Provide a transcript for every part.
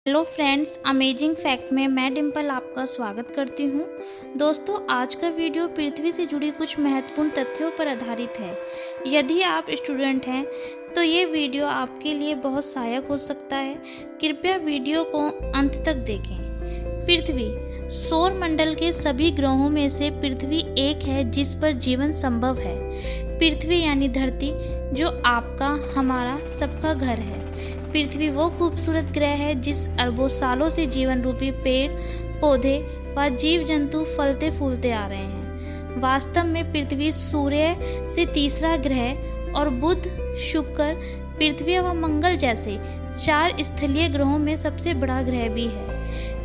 Hello friends, amazing fact में मैं डिम्पल आपका स्वागत करती हूँ। दोस्तों, आज का वीडियो पृथ्वी से जुड़ी कुछ महत्वपूर्ण तथ्यों पर आधारित है। यदि आप स्टूडेंट हैं तो ये वीडियो आपके लिए बहुत सहायक हो सकता है। कृपया वीडियो को अंत तक देखें। पृथ्वी सौर मंडल के सभी ग्रहों में से पृथ्वी एक है जिस पर जीवन संभव है। पृथ्वी यानी धरती, जो आपका, हमारा, सबका घर है। पृथ्वी वो खूबसूरत ग्रह है जिस अरबों सालों से जीवन रूपी पेड़ पौधे व जीव जंतु फलते फूलते आ रहे हैं। वास्तव में पृथ्वी सूर्य से तीसरा ग्रह और बुध, शुक्र, पृथ्वी व मंगल जैसे 4 स्थलीय ग्रहों में सबसे बड़ा ग्रह भी है।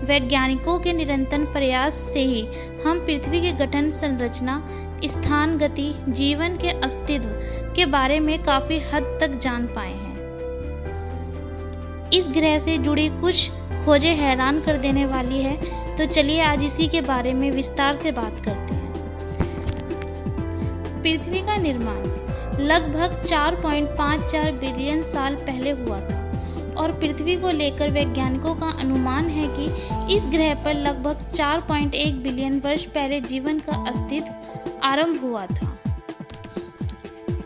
वैज्ञानिकों के निरंतर प्रयास से ही हम पृथ्वी के गठन, संरचना, स्थान, गति, जीवन के अस्तित्व के बारे में काफी हद तक जान पाए हैं। इस ग्रह से जुड़ी कुछ खोजें हैरान कर देने वाली है, तो चलिए आज इसी के बारे में विस्तार से बात करते हैं। पृथ्वी का निर्माण लगभग 4.54 बिलियन साल पहले हुआ था और पृथ्वी को लेकर वैज्ञानिकों का अनुमान है कि इस ग्रह पर लगभग 4.1 बिलियन वर्ष पहले जीवन का अस्तित्व आरंभ हुआ था।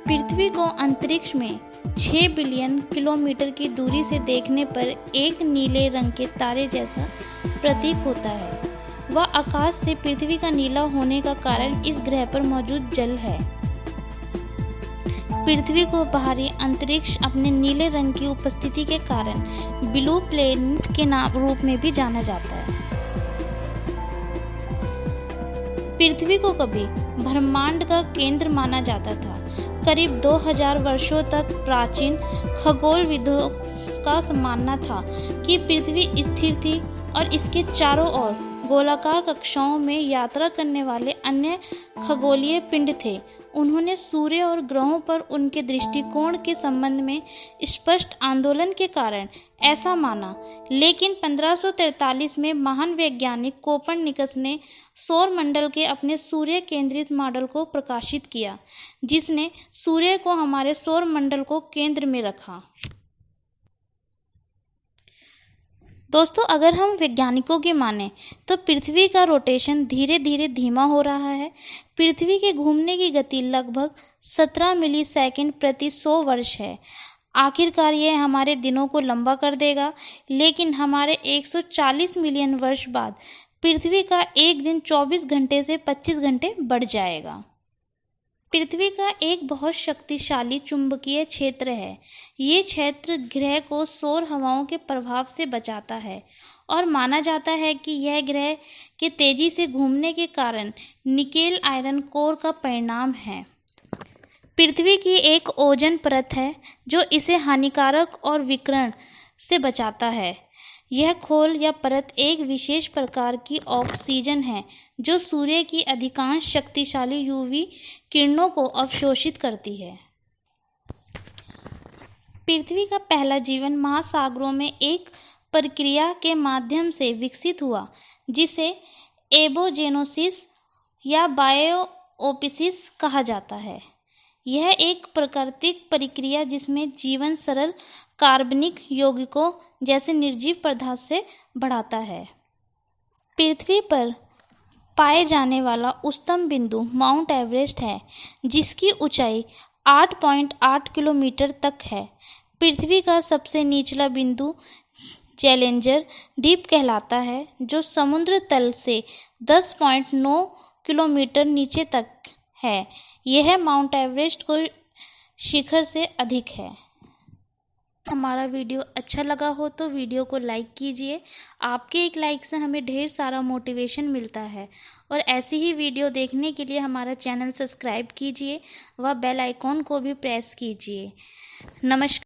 पृथ्वी को अंतरिक्ष में 6 बिलियन किलोमीटर की दूरी से देखने पर एक नीले रंग के तारे जैसा प्रतीक होता है। वह आकाश से पृथ्वी का नीला होने का कारण इस ग्रह पर मौजूद जल है। पृथ्वी को बाहरी अंतरिक्ष अपने नीले रंग की उपस्थिति के कारण ब्लू प्लैनेट के रूप में भी जाना जाता है। पृथ्वी को कभी ब्रह्मांड का केंद्र माना जाता था। करीब 2000 वर्षों तक प्राचीन खगोलविदों का मानना था कि पृथ्वी स्थिर थी और इसके चारों ओर गोलाकार कक्षाओं में यात्रा करने वाले अन्य खगोलीय पिंड थे। उन्होंने सूर्य और ग्रहों पर उनके दृष्टिकोण के संबंध में स्पष्ट आंदोलन के कारण ऐसा माना, लेकिन 1543 में महान वैज्ञानिक कोपरनिकस ने सौर मंडल के अपने सूर्य केंद्रित मॉडल को प्रकाशित किया, जिसने सूर्य को हमारे सौर मंडल को केंद्र में रखा। दोस्तों, अगर हम वैज्ञानिकों की माने तो पृथ्वी का रोटेशन धीरे धीरे धीमा हो रहा है। पृथ्वी के घूमने की गति लगभग 17 मिलीसेकंड प्रति 100 वर्ष है। आखिरकार यह हमारे दिनों को लंबा कर देगा, लेकिन हमारे 140 मिलियन वर्ष बाद पृथ्वी का एक दिन 24 घंटे से 25 घंटे बढ़ जाएगा। पृथ्वी का एक बहुत शक्तिशाली चुंबकीय क्षेत्र है। ये क्षेत्र ग्रह को सौर हवाओं के प्रभाव से बचाता है और माना जाता है कि यह ग्रह के तेजी से घूमने के कारण निकेल आयरन कोर का परिणाम है। पृथ्वी की एक ओजोन परत है जो इसे हानिकारक और विकिरण से बचाता है। यह खोल या परत एक विशेष प्रकार की ऑक्सीजन है जो सूर्य की अधिकांश शक्तिशाली यूवी किरणों को अवशोषित करती है। पृथ्वी का पहला जीवन महासागरों में एक प्रक्रिया के माध्यम से विकसित हुआ जिसे एबोजेनोसिस या बायोओपिसिस कहा जाता है। यह एक प्राकृतिक प्रक्रिया जिसमें जीवन सरल कार्बनिक यौगिकों जैसे निर्जीव पदार्थ से बढ़ाता है। पृथ्वी पर पाए जाने वाला उच्चतम बिंदु माउंट एवरेस्ट है, जिसकी ऊंचाई 8.8 किलोमीटर तक है। पृथ्वी का सबसे निचला बिंदु चैलेंजर द्वीप कहलाता है, जो समुद्र तल से 10.9 किलोमीटर नीचे तक है। यह माउंट एवरेस्ट को शिखर से अधिक है। हमारा वीडियो अच्छा लगा हो तो वीडियो को लाइक कीजिए। आपके एक लाइक से हमें ढेर सारा मोटिवेशन मिलता है और ऐसी ही वीडियो देखने के लिए हमारा चैनल सब्सक्राइब कीजिए व बेल आइकॉन को भी प्रेस कीजिए। नमस्कार।